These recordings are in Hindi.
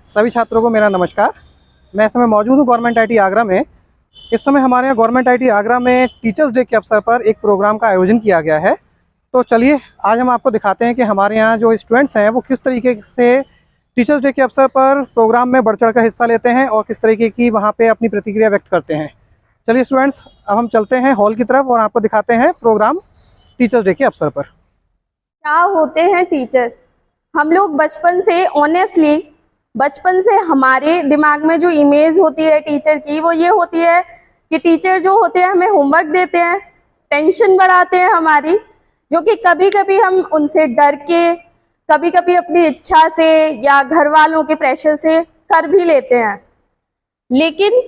सभी छात्रों को मेरा नमस्कार। मैं इस समय मौजूद हूँ गवर्नमेंट आईटी आगरा में। इस समय हमारे यहाँ गवर्नमेंट आईटी आगरा में टीचर्स डे के अवसर पर एक प्रोग्राम का आयोजन किया गया है। तो चलिए आज हम आपको दिखाते हैं कि हमारे यहाँ जो स्टूडेंट्स हैं वो किस तरीके से टीचर्स डे के अवसर पर प्रोग्राम में बढ़ चढ़ कर हिस्सा लेते हैं और किस तरीके की वहाँ पर अपनी प्रतिक्रिया व्यक्त करते हैं। चलिए स्टूडेंट्स, अब हम चलते हैं हॉल की तरफ और आपको दिखाते हैं प्रोग्राम टीचर्स डे के अवसर पर। क्या होते हैं टीचर? हम लोग बचपन से ऑनेस्टली बचपन से हमारे दिमाग में जो इमेज होती है टीचर की वो ये होती है कि टीचर जो होते हैं हमें होमवर्क देते हैं, टेंशन बढ़ाते हैं हमारी, जो कि कभी कभी हम उनसे डर के, कभी कभी अपनी इच्छा से या घर वालों के प्रेशर से कर भी लेते हैं। लेकिन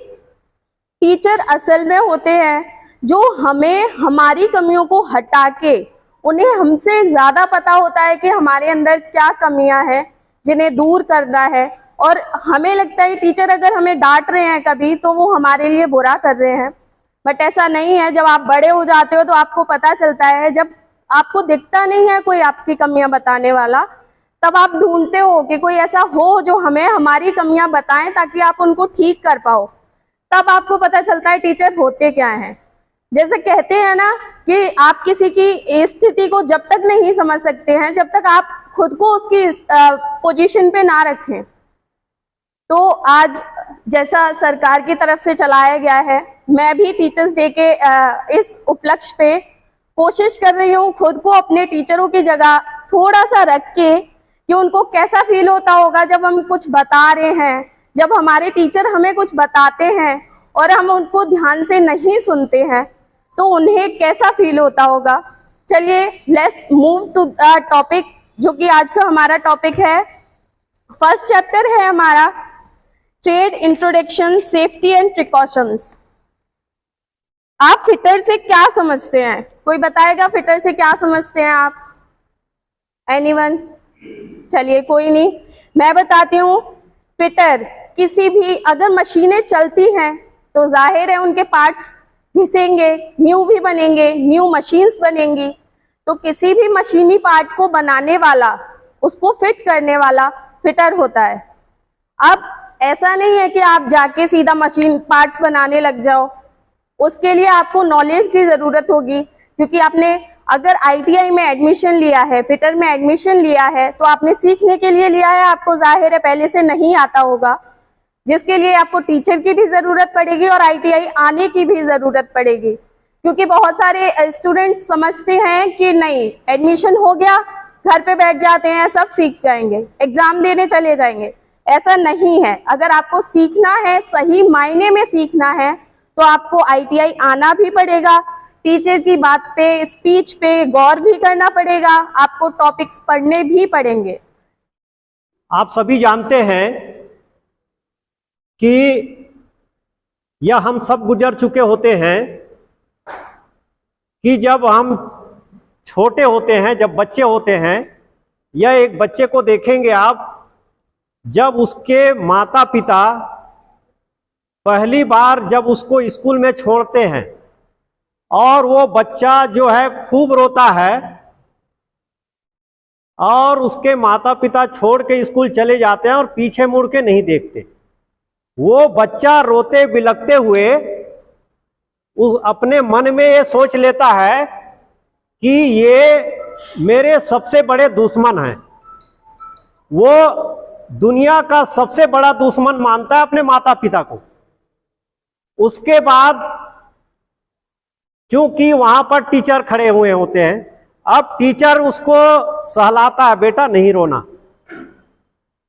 टीचर असल में होते हैं जो हमें हमारी कमियों को हटा के, उन्हें हमसे ज़्यादा पता होता है कि हमारे अंदर क्या कमियां हैं जिन्हें दूर करना है। और हमें लगता है टीचर अगर हमें डांट रहे हैं कभी तो वो हमारे लिए बुरा कर रहे हैं, बट ऐसा नहीं है। जब आप बड़े हो जाते हो तो आपको पता चलता है, जब आपको दिखता नहीं है कोई आपकी कमियां बताने वाला, तब आप ढूंढते हो कि कोई ऐसा हो जो हमें हमारी कमियां बताएं ताकि आप उनको ठीक कर पाओ। तब आपको पता चलता है टीचर होते क्या हैं। जैसे कहते हैं ना कि आप किसी की स्थिति को जब तक नहीं समझ सकते हैं जब तक आप खुद को उसकी पोजीशन पे ना रखें। तो आज जैसा सरकार की तरफ से चलाया गया है, मैं भी टीचर्स डे के इस उपलक्ष्य पे कोशिश कर रही हूँ खुद को अपने टीचरों की जगह थोड़ा सा रख के, कि उनको कैसा फील होता होगा जब हम कुछ बता रहे हैं, जब हमारे टीचर हमें कुछ बताते हैं और हम उनको ध्यान से नहीं सुनते हैं तो उन्हें कैसा फील होता होगा। चलिए let's move to the topic, जो कि आज का हमारा टॉपिक है। फर्स्ट चैप्टर है हमारा trade introduction, safety and precautions. आप फिटर से क्या समझते हैं? कोई बताएगा फिटर से क्या समझते हैं आप? एनीवन? चलिए कोई नहीं, मैं बताती हूँ। फिटर किसी भी, अगर मशीनें चलती हैं तो जाहिर है उनके पार्ट्स घिसेंगे, न्यू भी बनेंगे, न्यू मशीन्स बनेंगी। तो किसी भी मशीनी पार्ट को बनाने वाला, उसको फिट करने वाला फिटर होता है। अब ऐसा नहीं है कि आप जाके सीधा मशीन पार्ट्स बनाने लग जाओ, उसके लिए आपको नॉलेज की ज़रूरत होगी, क्योंकि आपने अगर आईटीआई में एडमिशन लिया है, फिटर में एडमिशन लिया है, तो आपने सीखने के लिए लिया है, आपको जाहिर है पहले से नहीं आता होगा, जिसके लिए आपको टीचर की भी ज़रूरत पड़ेगी और आईटीआई आने की भी ज़रूरत पड़ेगी। क्योंकि बहुत सारे स्टूडेंट्स समझते हैं कि नहीं, एडमिशन हो गया, घर पे बैठ जाते हैं, सब सीख जाएंगे, एग्ज़ाम देने चले जाएंगे। ऐसा नहीं है। अगर आपको सीखना है, सही मायने में सीखना है, तो आपको आईटीआई आना भी पड़ेगा, टीचर की बात पे, स्पीच पे गौर भी करना पड़ेगा, आपको टॉपिक्स पढ़ने भी पड़ेंगे। आप सभी जानते हैं कि यह हम सब गुजर चुके होते हैं कि जब हम छोटे होते हैं, जब बच्चे होते हैं, या एक बच्चे को देखेंगे आप, जब उसके माता पिता पहली बार जब उसको स्कूल में छोड़ते हैं और वो बच्चा जो है खूब रोता है और उसके माता पिता छोड़ के स्कूल चले जाते हैं और पीछे मुड़ के नहीं देखते। वो बच्चा रोते बिलखते हुए अपने मन में ये सोच लेता है कि ये मेरे सबसे बड़े दुश्मन हैं। वो दुनिया का सबसे बड़ा दुश्मन मानता है अपने माता पिता को। उसके बाद चूंकि वहां पर टीचर खड़े हुए होते हैं, अब टीचर उसको सहलाता है, बेटा नहीं रोना,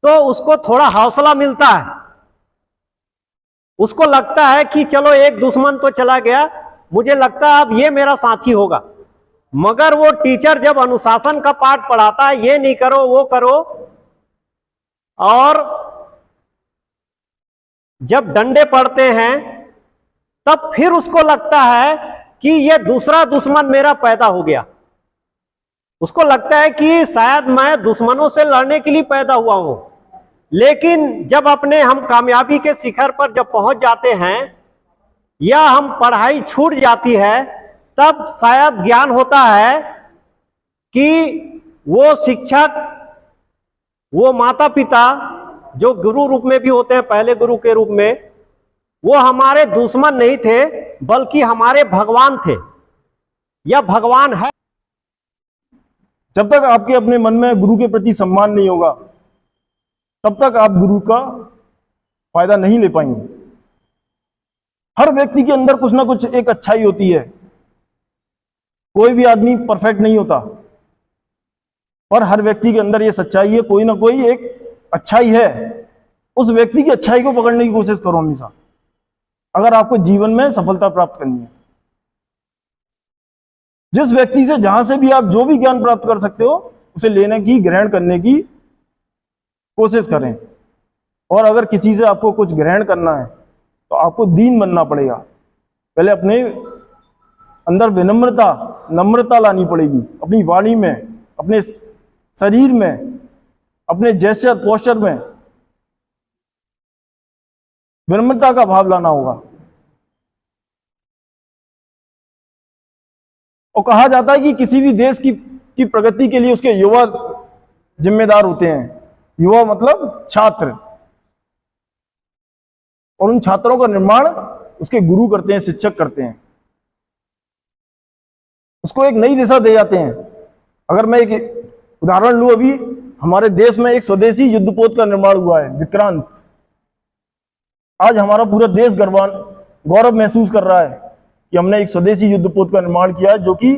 तो उसको थोड़ा हौसला मिलता है। उसको लगता है कि चलो एक दुश्मन तो चला गया, मुझे लगता है अब ये मेरा साथी होगा। मगर वो टीचर जब अनुशासन का पाठ पढ़ाता है, ये नहीं करो वो करो, और जब डंडे पड़ते हैं तब फिर उसको लगता है कि ये दूसरा दुश्मन मेरा पैदा हो गया। उसको लगता है कि शायद मैं दुश्मनों से लड़ने के लिए पैदा हुआ हूं। लेकिन जब अपने हम कामयाबी के शिखर पर जब पहुंच जाते हैं या हम पढ़ाई छूट जाती है, तब शायद ज्ञान होता है कि वो शिक्षक, वो माता पिता जो गुरु रूप में भी होते हैं, पहले गुरु के रूप में, वो हमारे दुश्मन नहीं थे बल्कि हमारे भगवान थे या भगवान है। जब तक आपके अपने मन में गुरु के प्रति सम्मान नहीं होगा तब तक आप गुरु का फायदा नहीं ले पाएंगे। हर व्यक्ति के अंदर कुछ ना कुछ एक अच्छाई होती है। कोई भी आदमी परफेक्ट नहीं होता, पर हर व्यक्ति के अंदर ये सच्चाई है, कोई ना कोई एक अच्छाई है। उस व्यक्ति की अच्छाई को पकड़ने की कोशिश करो हमेशा, अगर आपको जीवन में सफलता प्राप्त करनी है। जिस व्यक्ति से जहां से भी आप जो भी ज्ञान प्राप्त कर सकते हो उसे लेने की, ग्रहण करने की कोशिश करें। और अगर किसी से आपको कुछ ग्रहण करना है तो आपको दीन बनना पड़ेगा। पहले अपने अंदर विनम्रता, नम्रता लानी पड़ेगी, अपनी वाणी में, अपने शरीर में, अपने जेस्चर पोस्चर में विनम्रता का भाव लाना होगा। और कहा जाता है कि किसी भी देश की प्रगति के लिए उसके युवा जिम्मेदार होते हैं। युवा मतलब छात्र, और उन छात्रों का निर्माण उसके गुरु करते हैं, शिक्षक करते हैं, उसको एक नई दिशा दे जाते हैं। अगर मैं एक उदाहरण लूं, अभी हमारे देश में एक स्वदेशी युद्धपोत का निर्माण हुआ है, विक्रांत। आज हमारा पूरा देश गौरव महसूस कर रहा है कि हमने एक स्वदेशी युद्धपोत का निर्माण किया है जो कि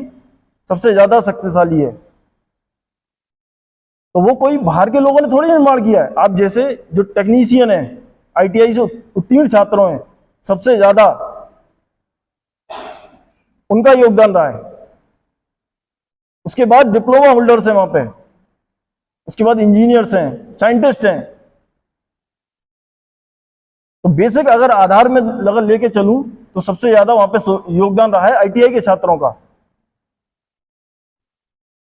सबसे ज्यादा शक्तिशाली है। तो वो कोई बाहर के लोगों ने थोड़ी निर्माण किया है। आप जैसे जो टेक्नीशियन हैं, ITI से उत्तीर्ण छात्रों हैं, सबसे ज्यादा उनका योगदान रहा है। उसके बाद डिप्लोमा होल्डर्स हैं वहां पे, उसके बाद इंजीनियर्स हैं, साइंटिस्ट हैं। तो बेसिक अगर आधार में लगन लेके चलूं तो सबसे ज्यादा वहां पे योगदान रहा है ITI के छात्रों का।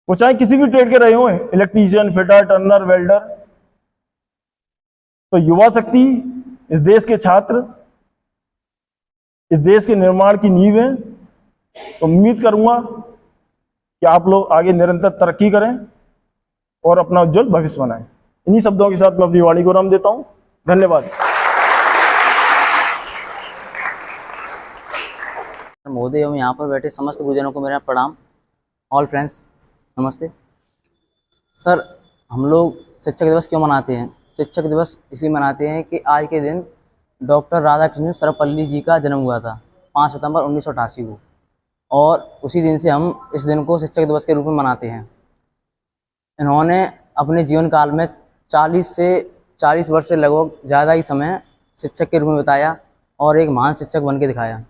वो चाहे किसी भी ट्रेड के रहे हो, इलेक्ट्रीशियन, फिटर, टर्नर, वेल्डर। तो युवा शक्ति, इस देश के छात्र, इस देश के निर्माण की नींव है। तो उम्मीद करूंगा कि आप लोग आगे निरंतर तरक्की करें और अपना उज्जवल भविष्य बनाएं। इन्हीं शब्दों के साथ मैं अपनी वाणी को विराम देता हूं। धन्यवाद। महोदय एवं यहाँ पर बैठे समस्त गुरुजनों को मेरा प्रणाम। ऑल फ्रेंड्स, नमस्ते। सर, हम लोग शिक्षक दिवस क्यों मनाते हैं? शिक्षक दिवस इसलिए मनाते हैं कि आज के दिन डॉक्टर राधाकृष्ण सर्वपल्ली जी का जन्म हुआ था 5 सितंबर 1988 को, और उसी दिन से हम इस दिन को शिक्षक दिवस के रूप में मनाते हैं। इन्होंने अपने जीवन काल में 40 वर्ष से लगभग ज़्यादा ही समय शिक्षक के रूप में बिताया और एक महान शिक्षक बन के दिखाया।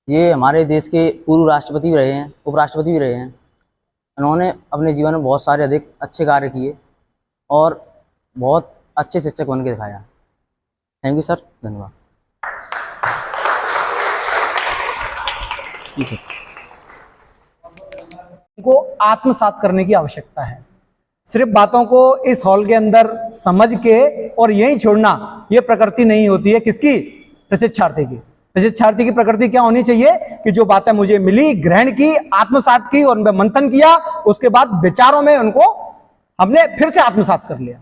ये हमारे देश के पूर्व राष्ट्रपति भी रहे हैं, उपराष्ट्रपति भी रहे हैं। इन्होंने अपने जीवन में बहुत सारे अधिक अच्छे कार्य किए और बहुत अच्छे शिक्षक बन के दिखाया। थैंक यू सर, धन्यवाद। को आत्मसात करने की आवश्यकता है। सिर्फ बातों को इस हॉल के अंदर समझ के और यहीं छोड़ना, ये प्रकृति नहीं होती है किसकी? प्रशिक्षार्थी की। प्रशिक्षार्थी की प्रकृति क्या होनी चाहिए कि जो बातें मुझे मिली, ग्रहण की, आत्मसात की और उनमें मंथन किया, उसके बाद विचारों में उनको हमने फिर से आत्मसात कर लिया।